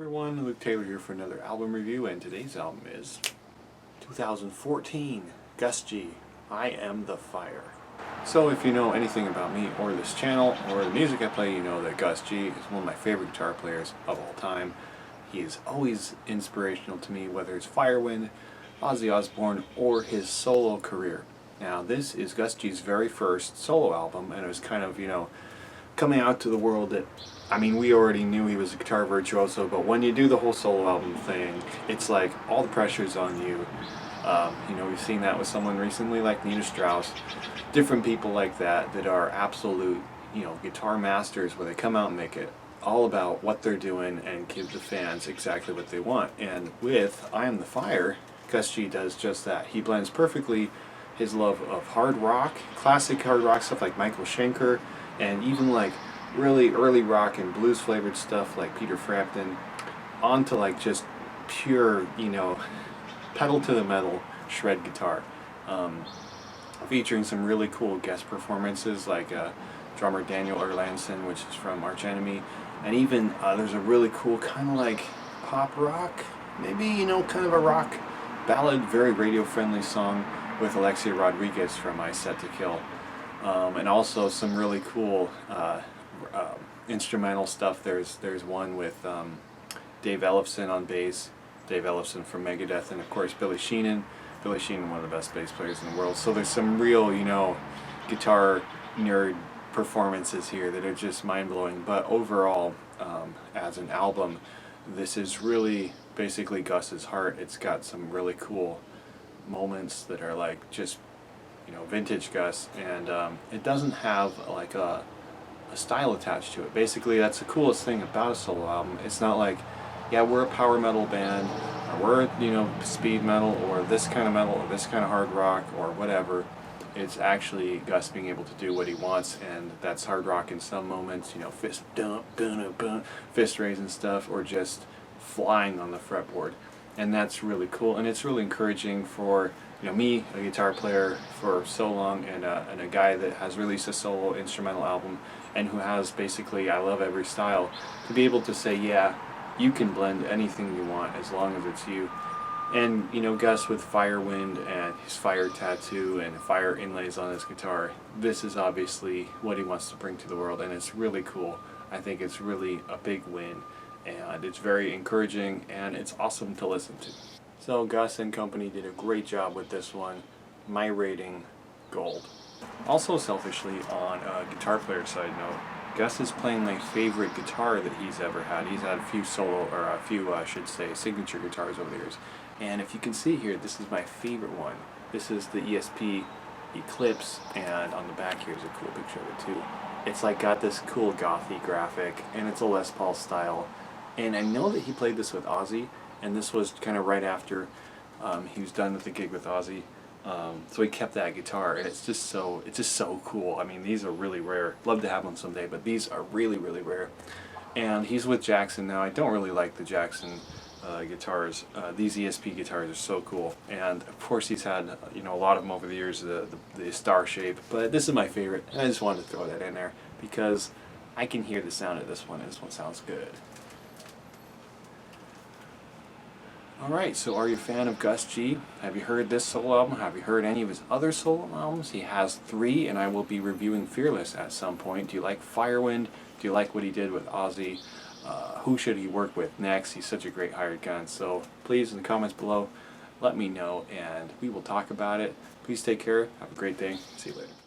everyone, Luke Taylor here for another album review, and today's album is 2014, Gus G, I Am the Fire. So if you know anything about me or this channel or the music I play, you know that Gus G is one of my favorite guitar players of all time. He is always inspirational to me, whether it's Firewind, Ozzy Osbourne, or his solo career. Now this is Gus G's very first solo album, and it was kind of, coming out to the world that, we already knew he was a guitar virtuoso, but when you do the whole solo album thing, it's like all the pressure's on you. We've seen that with someone recently like Nina Strauss, different people like that that are absolute, guitar masters, where they come out and make it all about what they're doing and give the fans exactly what they want. And with I Am the Fire, Gus G does just that. He blends perfectly his love of hard rock, classic hard rock stuff like Michael Schenker, and even like really early rock and blues flavored stuff like Peter Frampton, onto like just pure, pedal to the metal shred guitar, featuring some really cool guest performances like drummer Daniel Erlandson, which is from Arch Enemy, and even there's a really cool kind of like pop rock, maybe kind of a rock ballad, very radio friendly song with Alexia Rodriguez from I Set to Kill, and also some really cool instrumental stuff. There's one with Dave Ellefson on bass, Dave Ellefson from Megadeth, and of course Billy Sheehan. Billy Sheehan, one of the best bass players in the world. So there's some real, guitar nerd performances here that are just mind-blowing. But overall, as an album, this is really basically Gus's heart. It's got some really cool moments that are like just, vintage Gus, and it doesn't have like a style attached to it. Basically, that's the coolest thing about a solo album. It's not like, yeah, we're a power metal band, or we're, speed metal, or this kind of metal, or this kind of hard rock, or whatever. It's actually Gus being able to do what he wants, and that's hard rock in some moments, fist dump, fist raising stuff, or just flying on the fretboard. And that's really cool, and it's really encouraging for me, a guitar player for so long, and a guy that has released a solo instrumental album, and who has basically I love every style, to be able to say, yeah, you can blend anything you want as long as it's you. And Gus with Firewind and his fire tattoo and fire inlays on his guitar, this is obviously what he wants to bring to the world, and it's really cool. I think it's really a big win, and it's very encouraging, and it's awesome to listen to. So Gus and company did a great job with this one. My rating, gold. Also, selfishly, on a guitar player side note, Gus is playing my favorite guitar that he's ever had. He's had a few I should say, signature guitars over the years. And if you can see here, this is my favorite one. This is the ESP Eclipse, and on the back here's a cool picture of it too. It's like got this cool gothy graphic, and it's a Les Paul style. And I know that he played this with Ozzy, and this was kind of right after he was done with the gig with Ozzy. So he kept that guitar, and it's just so cool. These are really rare. Love to have them someday, but these are really, really rare. And he's with Jackson now. I don't really like the Jackson guitars. These ESP guitars are so cool, and of course he's had a lot of them over the years, the star shape, but this is my favorite. I just wanted to throw that in there because I can hear the sound of this one, and this one sounds good. Alright, so are you a fan of Gus G? Have you heard this solo album? Have you heard any of his other solo albums? He has 3, and I will be reviewing Fearless at some point. Do you like Firewind? Do you like what he did with Ozzy? Who should he work with next? He's such a great hired gun. So please, in the comments below, let me know, and we will talk about it. Please take care. Have a great day. See you later.